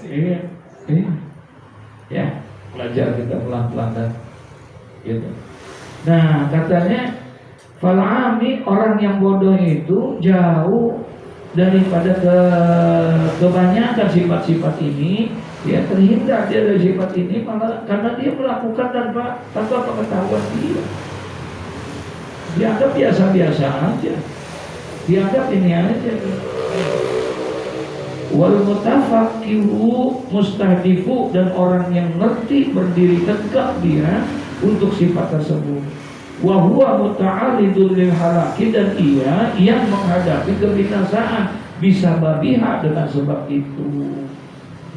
Ini, ya, belajar kita pelan-pelan dan gitu. Nah, katanya fal'ami, orang yang bodoh itu jauh daripada kebanyakan sifat-sifat ini. Dia terhindar dia dari sifat ini malah karena dia melakukan tanpa pengetahuan dia. Dianggap biasa-biasa aja. Dianggap ini aja. Wal mutafaqqihu mustahdifu, dan orang yang ngerti berdiri tegak dia untuk sifat tersebut. Wa huwa muta'alidul lil halaki, dan ia yang menghadapi kebinasaan bisa babiha dengan sebab itu.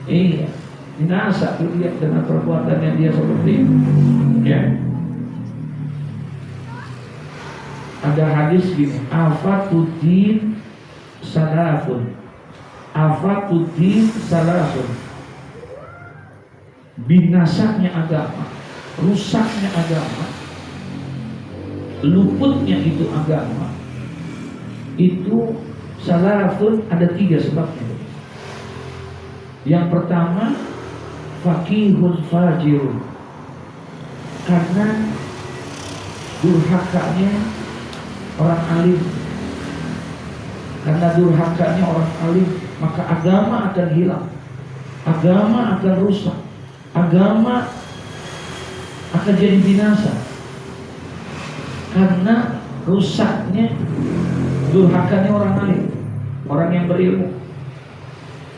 Iya, binasa dia dengan perbuatannya dia seperti itu. Ya. Ada hadis gini, afatuddin salafun, afatuddin salafun, binasanya agama, rusaknya agama, luputnya itu agama, itu salafun ada 3 sebabnya. Yang pertama, faqihun fajirun, karena durhakanya orang alim. Karena durhakanya orang alim, maka agama akan hilang, agama akan rusak, agama akan jadi binasa. Karena rusaknya durhakanya orang alim, orang yang berilmu.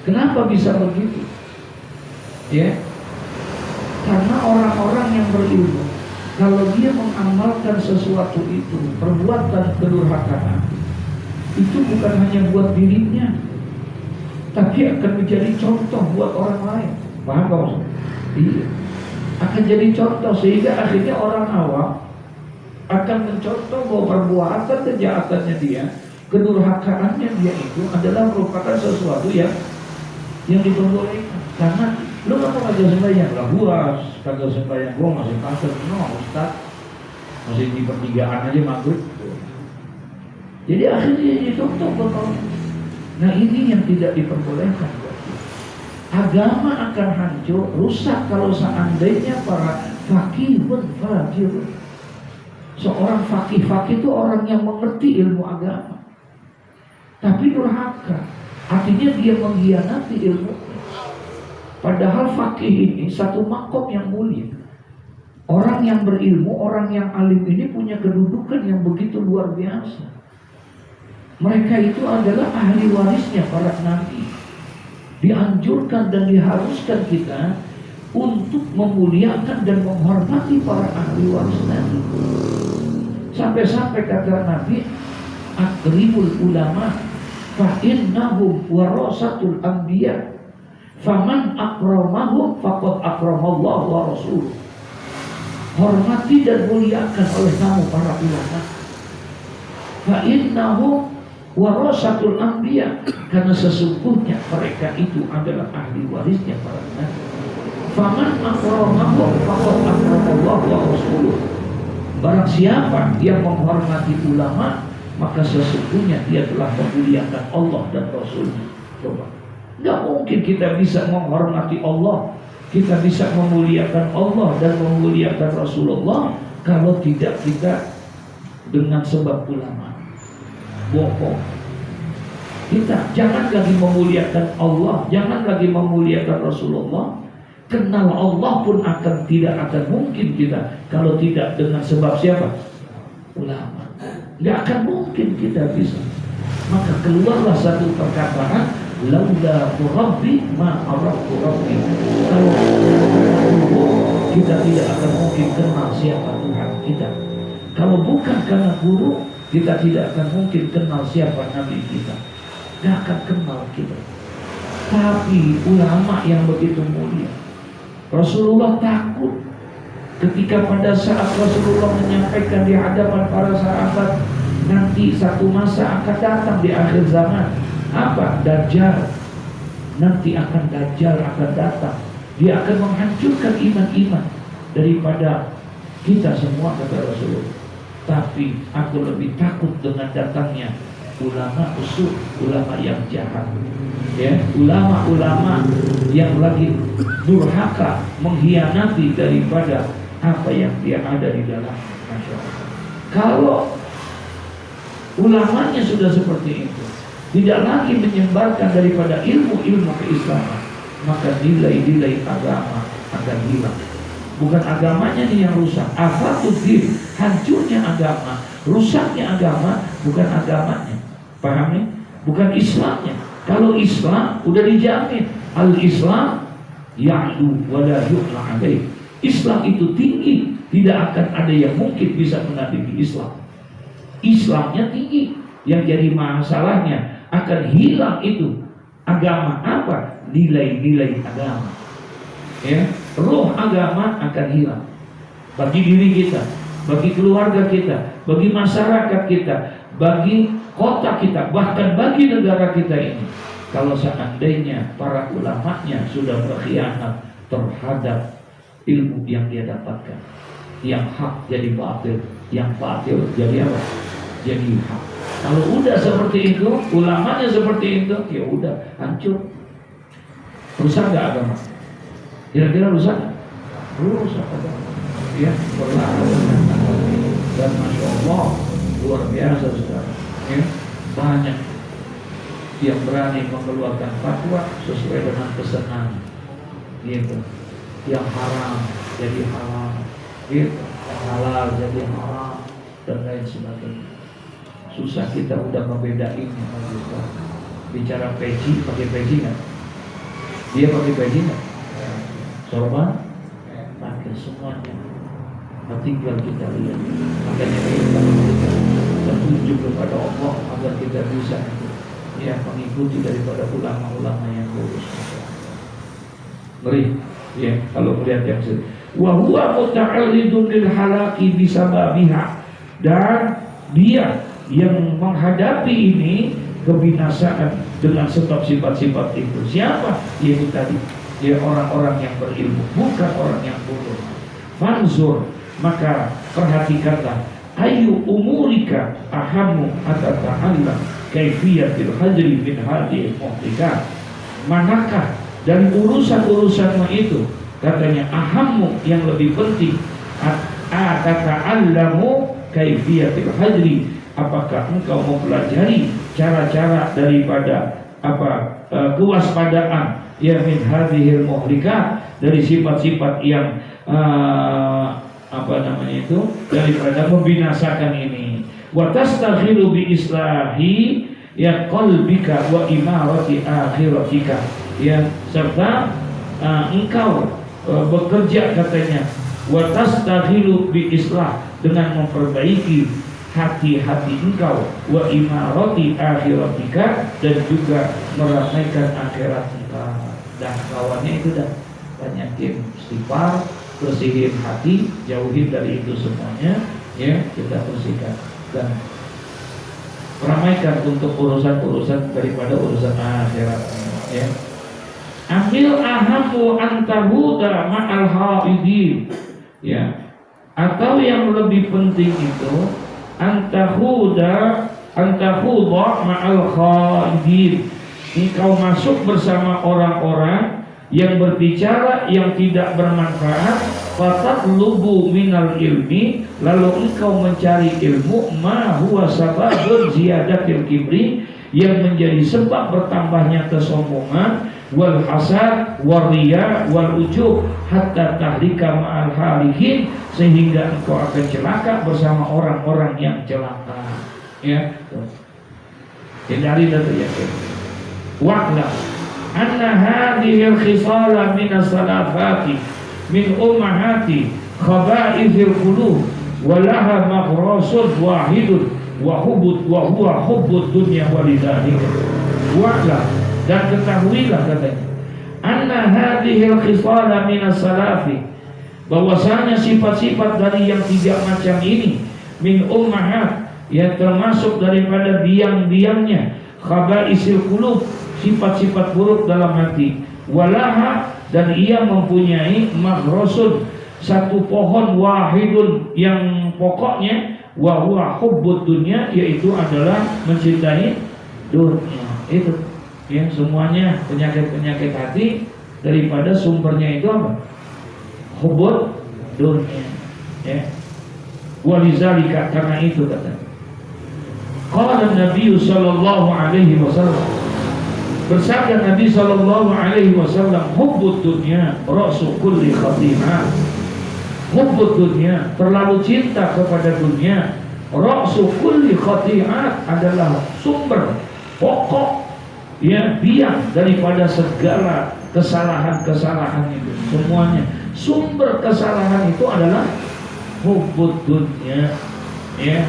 Kenapa bisa begitu? Ya, karena orang-orang yang berilmu, kalau dia mengamalkan sesuatu itu, perbuatan kedurhakaan, itu bukan hanya buat dirinya, tapi akan menjadi contoh buat orang lain. Paham gak maksud? Iya, akan jadi contoh, sehingga akhirnya orang awam akan mencontoh bahwa perbuatan kejahatannya dia, kedurhakaannya dia itu adalah merupakan sesuatu yang diperbolehkan. Karena lu nggak mau kagak sembahyang lah, buas kagak sembahyang, gua masih kasar, no Ustaz, masih di pertigaan aja maghrib. Jadi akhirnya ditutup betul. Nah ini yang tidak diperbolehkan. Agama akan hancur, rusak kalau seandainya para faqihun fajirun. Seorang faqih itu orang yang mengerti ilmu agama, tapi durhaka, artinya dia mengkhianati ilmu. Padahal faqih ini satu makom yang mulia. Orang yang berilmu, orang yang alim ini punya kedudukan yang begitu luar biasa. Mereka itu adalah ahli warisnya para nabi. Dianjurkan dan diharuskan kita untuk memuliakan dan menghormati para ahli waris nabi. Sampai-sampai kata Nabi, akrimul ulama fa innahum warasatul anbiya, faman akramahum faqad akramallahu wa rasuluh. Hormati dan muliakan oleh kamu para ulama. Fa innahum warasatul anbiya, karena sesungguhnya mereka itu adalah ahli warisnya para nabi. Faman akramahum faqad akramallahu wa rasuluh. Barang siapa yang menghormati ulama, maka sesungguhnya dia telah memuliakan Allah dan Rasulnya. Coba, nggak mungkin kita bisa menghormati Allah, kita bisa memuliakan Allah dan memuliakan Rasulullah kalau tidak kita dengan sebab ulama. Bohong. Kita jangan lagi memuliakan Allah, jangan lagi memuliakan Rasulullah. Kenal Allah pun tidak akan mungkin kita kalau tidak dengan sebab siapa? Ulama. Nggak akan mungkin kita bisa. Maka keluarlah satu perkataan, laula rabbi ma araftu rabbi. Kalau kita tidak akan mungkin kenal siapa Tuhan kita. Kalau bukan karena guru, kita tidak akan mungkin kenal siapa Nabi kita. Nggak akan kenal kita. Tapi ulama yang begitu mulia, Rasulullah takut ketika pada saat Rasulullah menyampaikan di hadapan para sahabat, nanti satu masa akan datang di akhir zaman. Apa? Dajjal. Nanti Dajjal akan datang. Dia akan menghancurkan iman-iman daripada kita semua, kata Rasulullah. Tapi aku lebih takut dengan datangnya ulama usul, ulama yang jahat, ya, ulama-ulama yang lagi durhaka, mengkhianati daripada apa yang dia ada di dalam. Masya Allah. Kalau ulamanya sudah seperti itu, tidak lagi menyebarkan daripada ilmu-ilmu keislaman, maka nilai-nilai agama akan hilang. Bukan agamanya nih yang rusak, afakuddin, hancurnya agama, rusaknya agama, bukan agamanya. Paham nih? Bukan Islamnya. Kalau Islam udah dijamin, al-Islam ya'lu wa la yu'la alaih. Islam itu tinggi, tidak akan ada yang mungkin bisa menandingi Islam. Islamnya tinggi, yang jadi masalahnya akan hilang itu agama apa? Nilai-nilai agama. Ya, roh agama akan hilang bagi diri kita, bagi keluarga kita, bagi masyarakat kita, bagi kota kita, bahkan bagi negara kita ini. Kalau seandainya para ulamanya sudah berkhianat terhadap ilmu yang dia dapatkan, yang hak jadi batil, yang batil jadi apa? Jadi hak. Kalau udah seperti itu, ulamanya seperti itu, ya udah hancur. Rusak nggak agama? Kira-kira rusak? Rusak agama. Ya, dan Masya Allah luar biasa saudara. Ya, banyak yang berani mengeluarkan fatwa sesuai dengan pesanan, gitu. Yang haram jadi halal, gitu. Yang halal jadi haram dan lain sebagainya. Susah kita udah membedain. Bicara peci, pakai peci nggak? Dia pakai peci nggak? Sorban? Pakai semuanya. Nah, tinggal kita lihat. Makanya kita tertuju kepada Allah agar kita bisa ya mengikuti daripada ulama-ulama yang lurus. Ngeri, ya kalau melihat yang sini. Wa huwa muta'allidun lil halaki bisababiha, dan dia yang menghadapi ini kebinasaan dengan sebab sifat-sifat itu. Siapa? Yaitu tadi, ya orang-orang yang berilmu, bukan orang yang bodoh. Fanzur, maka perhatikanlah, ayu umurika ahamu atata'allam kaifiyatil hajri min hadhihi muhtikat. Manakah dari urusan-urusanmu itu, katanya ahamu yang lebih penting, atata'allamu kaifiyatil hajri, apakah engkau mempelajari cara-cara daripada apa kewaspadaan ya min hadhil muhlikat, dari sifat-sifat yang apa namanya itu, daripada membinasakan ini. Wa tastakhilu bi islahi ya qalbika wa imarati akhiratika, ya, serta engkau bekerja katanya wa tastakhilu bi islah, dengan memperbaiki hati-hati engkau, wa imarati akhiratika, dan juga meramaikan akhirat engkau. Dan kawannya itu dah banyakin istighfar, bersihin hati, jauhin dari itu semuanya, ya, kita bersihkan dan ramaikan untuk urusan-urusan daripada urusan akhirat, ya. Ambil ahamu antahuda ma'al haidin, ya, atau yang lebih penting itu antahudha ma'al khaidin, engkau masuk bersama orang-orang yang berbicara yang tidak bermanfaat. Fatatlubu minal ilmi, lalu engkau mencari ilmu ma huwa sababun ziyadatil kibri, yang menjadi sebab bertambahnya kesombongan, wal hasad wal riya wal ujub, hatta tahlika ma'al halikin, sehingga engkau akan celaka bersama orang-orang yang celaka, ya. Hindari dan yakin. Wa'lam anna hadhihi al-khisala min as-salafati min ummahati khaba'ithil qulub wa laha maghrasun wahidun wa huwa hubbud dunya walidhalika. Wa'lam, dan ketahuilah katanya, anna hadhihi al-khisala min as-salafi, bahwasanya sifat-sifat dari yang tiga macam ini, min ummahat, yang termasuk daripada biang-biangnya, khabaisil qulub, sifat-sifat buruk dalam hati, walaha, dan ia mempunyai maghrasun, satu pohon, wahidun, yang pokoknya, wa huwa hubbud dunya, yaitu adalah mencintai dunia. Itu ya, semuanya penyakit-penyakit hati daripada sumbernya itu apa? Hubbud dunia. Ya. Walizalika, karena itu kata qala Nabi sallallahu alaihi wasallam, bersabda Nabi sallallahu alaihi wasallam, hubbud dunya ra'su kulli khati'ah. Hubbud dunya, terlalu cinta kepada dunia, ra'su kulli khati'ah, adalah sumber pokok ya biang daripada segala kesalahan-kesalahan itu. Semuanya sumber kesalahan itu adalah hubbud dunya ya.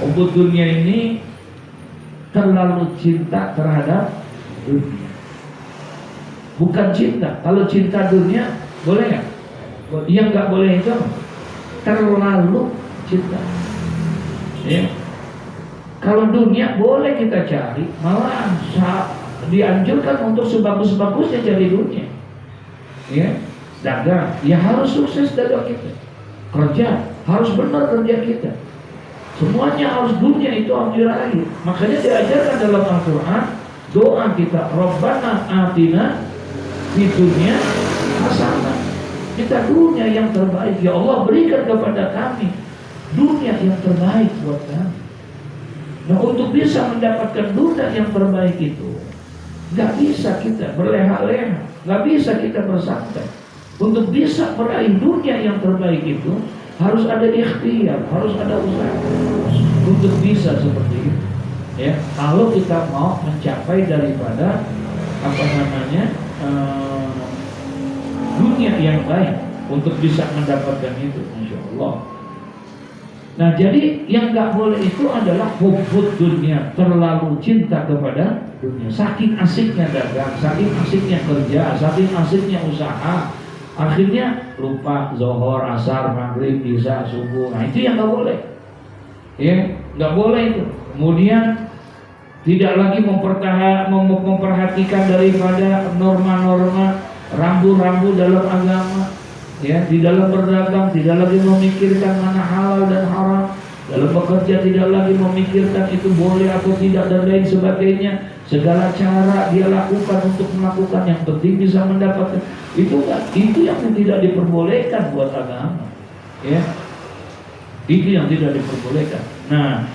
Hubbud dunya ini terlalu cinta terhadap dunia. Bukan cinta. Kalau cinta dunia boleh nggak? Yang nggak boleh itu terlalu cinta. Ya. Kalau dunia boleh kita cari, malah dianjurkan untuk sebagus-bagusnya cari dunia. Ya, dagang, ya harus sukses dagang kita. Kerja harus benar kerja kita. Semuanya harus dunia itu harus diraih. Makanya diajarkan dalam Al-Quran doa kita, Rabbana atina fid dunya hasanah. Kita dunia yang terbaik, ya Allah berikan kepada kami dunia yang terbaik buat kami. Nah, untuk bisa mendapatkan dunia yang terbaik itu, nggak bisa kita berleha-leha, nggak bisa kita bersantai. Untuk bisa meraih dunia yang terbaik itu harus ada ikhtiar, harus ada usaha untuk bisa seperti itu. Ya, kalau kita mau mencapai daripada dunia yang baik, untuk bisa mendapatkan itu, insya Allah. Nah, jadi yang nggak boleh itu adalah hubbud dunia, terlalu cinta kepada dunia. Saking asiknya dagang, saking asiknya kerja, saking asiknya usaha, akhirnya lupa zuhur, asar, maghrib, isya, subuh. Nah, itu yang nggak boleh. Ya, nggak boleh itu. Kemudian tidak lagi memperhatikan daripada norma-norma, rambu-rambu dalam agama. Ya, di dalam berdagang tidak lagi memikirkan mana halal dan haram. Dalam bekerja tidak lagi memikirkan itu boleh atau tidak dan lain sebagainya. Segala cara dia lakukan untuk melakukan, yang penting bisa mendapatkan. Itu yang tidak diperbolehkan buat agama. Ya, itu yang tidak diperbolehkan. Nah,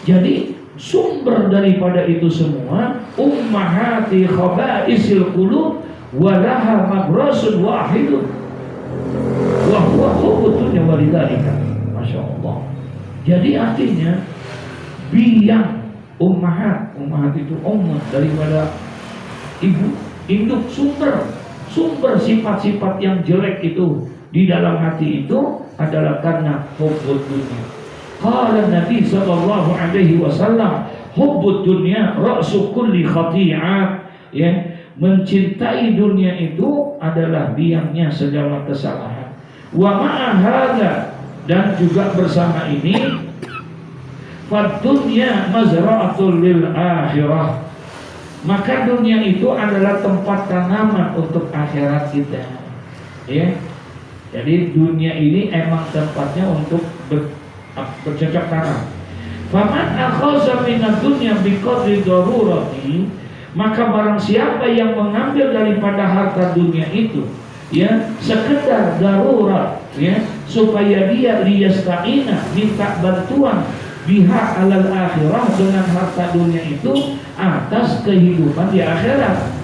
jadi sumber daripada itu semua ummahati khaba'isil qulub walaha maghrasun wahidun wa huwa hubbud dunya walidhalika. Masya Allah. Jadi artinya biang ummahat itu ummah daripada ibu induk, sumber sifat-sifat yang jelek itu di dalam hati itu adalah karena hubbud dunya. Qala Nabi sallallahu alaihi wasallam, hubbud dunya ra'su kulli khati'ah. Ya, mencintai dunia itu adalah biangnya segala kesalahan. Wa ma'a hadza, dan juga bersama ini, fad dunya mazra'atul lil akhirah. Maka dunia itu adalah tempat tanaman untuk akhirat kita. Ya. Jadi dunia ini emang tempatnya untuk bercocok tanam. Faman akhadha minad dunya biqadri darurati, maka barang siapa yang mengambil daripada harta dunia itu ya sekedar darurat, ya, supaya dia liyasta'ina, minta bantuan biha alal akhirah, dengan harta dunia itu atas kehidupan di akhirat.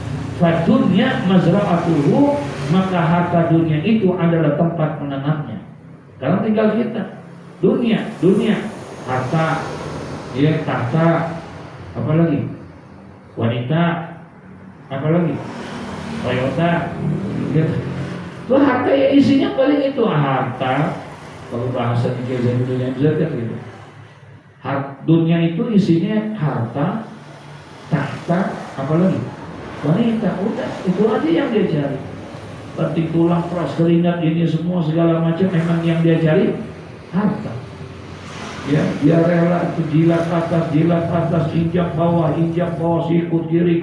Fadunya mazra'atuhu, maka harta dunia itu adalah tempat menanamnya. Sekarang tinggal kita dunia, harta, ya, tahta, apa lagi, wanita, apa lagi, Toyota, gitu. Itu harta ya, isinya paling itu harta. Kalau bahasa di dunia kan gitu. Dunia itu isinya harta, tahta, apa lagi, wanita. Udah, itu aja yang dia cari. Berarti tulang, peras, keringat, ini semua segala macam, memang yang dia cari harta. Ya, dia rela itu jilat atas, injak bawah, sikut kiri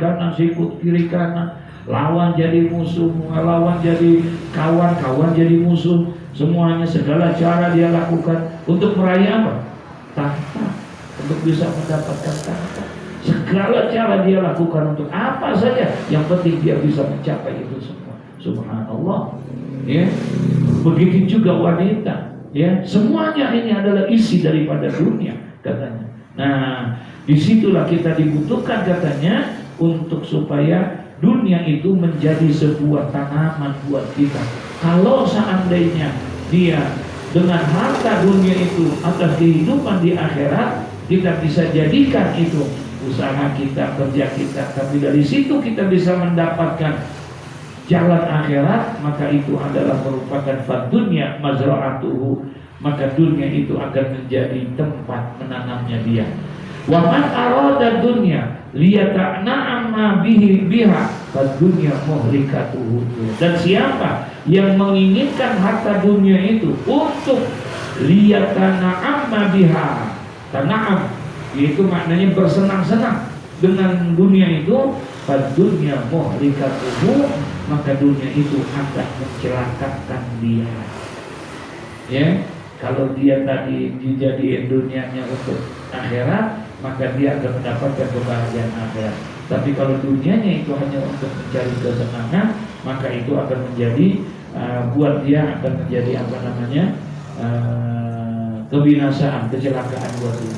kanan, lawan jadi musuh, lawan jadi kawan jadi musuh, Semuanya, segala cara dia lakukan untuk meraih apa? Tahta, untuk bisa mendapatkan tahta. Segala cara dia lakukan untuk apa saja, yang penting dia bisa mencapai itu semua. Subhanallah. Ya, begitu juga wanita. Ya, semuanya ini adalah isi daripada dunia, katanya. Nah, disitulah kita dibutuhkan, katanya, untuk supaya dunia itu menjadi sebuah tanaman buat kita. Kalau seandainya dia dengan harta dunia itu atas kehidupan di akhirat, kita bisa jadikan itu usaha kita, kerja kita, tapi dari situ kita bisa mendapatkan jalan akhirat, maka itu adalah merupakan fadunya mazra'atuhu, maka dunia itu akan menjadi tempat menanamnya dia. Wa man arada dunya liyata'na'ama biha fadunya muhlikatuhu. Dan siapa yang menginginkan harta dunia itu untuk liyata'na'ama biha, tana'am itu maknanya bersenang-senang dengan dunia itu, fadunya muhlikatuhu, maka dunia itu akan mencelakakan dia. Ya, kalau dia tadi dijadiin dunianya untuk akhirat, maka dia akan mendapatkan kebahagiaan akhirat. Tapi kalau dunianya itu hanya untuk mencari kesenangan, maka itu akan menjadi buat dia akan menjadi apa namanya, kebinasaan, kecelakaan buat dia.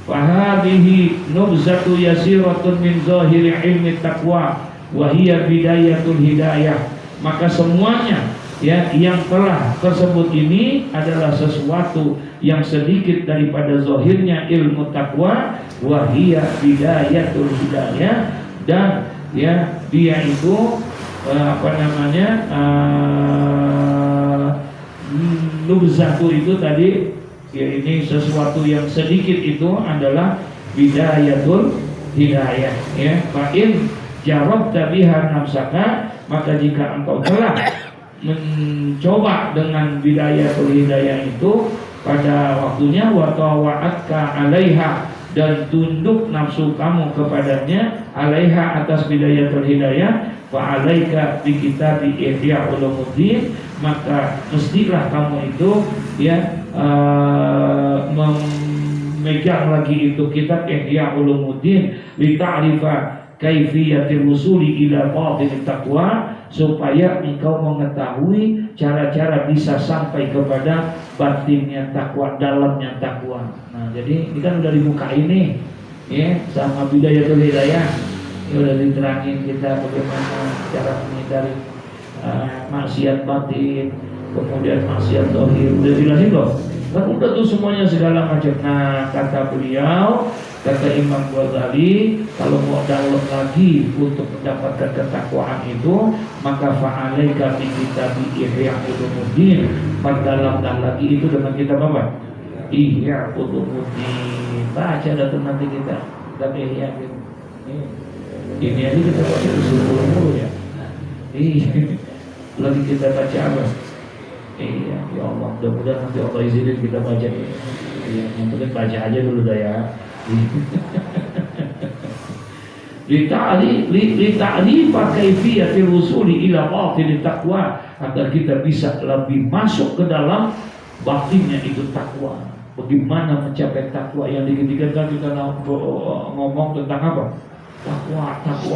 Fahadihi nubzatu yasiratun min zahiri ilmi taqwa wa hiya bidayatul hidayah. Maka semuanya ya yang telah tersebut ini adalah sesuatu yang sedikit daripada zahirnya ilmu takwa, wa hiya bidayatul hidayah, dan ya dia itu apa namanya, nubzatu itu tadi ya, ini sesuatu yang sedikit itu adalah bidayatul hidayah, ya. Fa'in jarabta biha nafsaka, maka jika engkau telah mencoba dengan bidayatul hidayah itu pada waktunya, wa tawa'atka 'alaiha, dan tunduk nafsu kamu kepadanya, 'alaiha atas bidayatul hidayah, fa 'alaika bi kitabi Ihya Ulumuddin, maka mestilah kamu itu ya memegang lagi itu kitab Ihya Ulumuddin li ta'rifa kaifiyatil wusuli ila batinit taqwa, supaya engkau mengetahui cara-cara bisa sampai kepada batinnya takwa, dalamnya takwa. Nah, jadi ini kan udah dibuka ini ya sama bidayatul hidayah. Ya udah diterangin kita bagaimana cara menghindari maksiat batin, kemudian maksiat zahir, udah jelasin loh. Kan udah tuh semuanya segala macam. Nah, kata beliau, kata Imam Ghazali, kalau mau dalam lagi untuk mendapatkan ketakwaan itu, maka fa'alaika bi kitabi Ihya Ulumuddin, perdalamkan lagi itu dengan kitab apa? Ihya Ulumuddin. Baca datang nanti kita kitab Ihya gitu. Ini aja kita baca usul mulu ya. Iya. Lagi kita baca apa? Iya, ya Allah, mudah-mudahan nanti Allah izinin kita baca. Iya, yang penting baca aja dulu dah ya. Lita'rifa kaifiyatil wusuli ila batinit taqwa, agar kita bisa lebih masuk ke dalam batinnya itu takwa. Bagaimana mencapai takwa? Yang dikit-dikit kan kita ngomong tentang apa? Takwa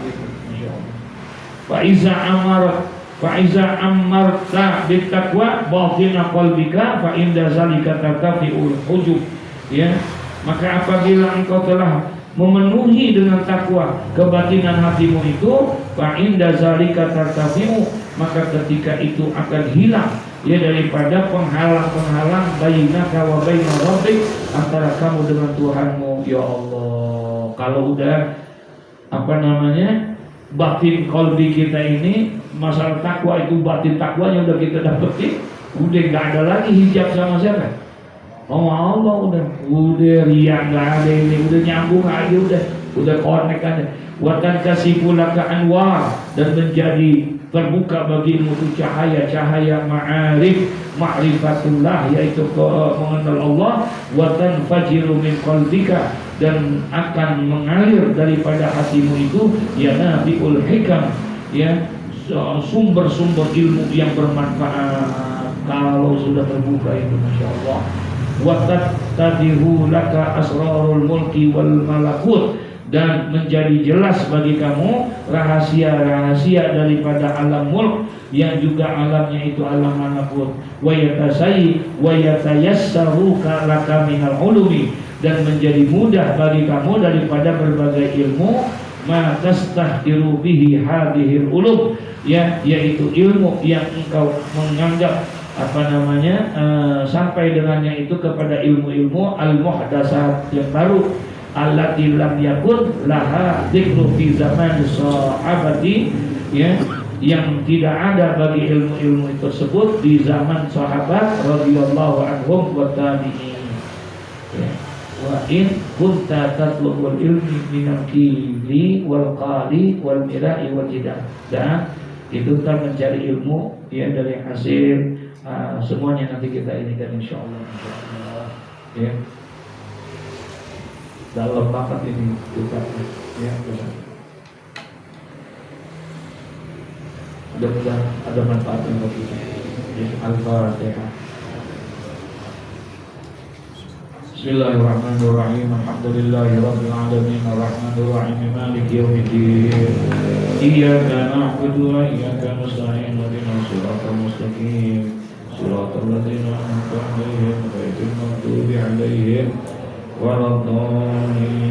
gitu. Masyaallah. Fa'iza amarta bittaqwa batina qalbika fa inda zalika tartafi'ul hujub, ya. Maka apabila engkau telah memenuhi dengan takwa kebatinan hatimu itu, fa inda zalika tartafi'u, maka ketika itu akan hilang ya daripada penghalang-penghalang bainaka wa baina rabbik, antara kamu dengan Tuhanmu. Ya Allah, kalau udah apa namanya, batin kolbi kita ini, masalah takwa itu, batin takwanya udah kita dapetin, udah gak ada lagi hijab sama siapa? Oh Allah, udah riak gak ada, ini udah nyambung aja, udah connect aja. Watan kasifulaka anwar, dan menjadi terbuka bagimu tuh cahaya-cahaya ma'arif, ma'rifatullah, yaitu mengenal Allah. Watan fajiru min qalbika, dan akan mengalir daripada hatimu itu ya nabiul hikam, ya sumber-sumber ilmu yang bermanfaat kalau sudah terbuka itu, masya Allah. Wa tattadihu laka asrarul mulki wal malakut, dan menjadi jelas bagi kamu rahasia-rahasia daripada alam mulk yang juga alamnya itu alam malakut. Wa yatayassaru laka minal ulumi, dan menjadi mudah bagi kamu daripada berbagai ilmu, ma tastahdiru bihi hadhil ulum, ya, yaitu ilmu yang engkau menganggap sampai dengannya itu kepada ilmu-ilmu al-muhdatsat yang baru, allati lam yakun laha dzikru fi zaman sahabati, ya, yang tidak ada bagi ilmu-ilmu tersebut di zaman sahabat radhiyallahu anhum wa tabi'in, ya. Wa in kunta tatlubul ilmi minal kili wal qali wal mira'i wal jidal, dan itu kan mencari ilmu, ya, dari hasil semuanya nanti kita ini kan insyaallah, ya, dalam banget ini kita, ya, mudah-mudahan ada manfaatnya bagi kita, ya. Al-Fatihah. Bismillahirrahmanirrahim. Alhamdulillahirabbil alamin, arrahmanir rahim, maliki yaumiddin. Iyyaka na'budu wa iyyaka nasta'in, ihdinas siratal mustaqim, siratal ladzina an'amta 'alaihim ghairil maghdubi 'alaihim waladdallin.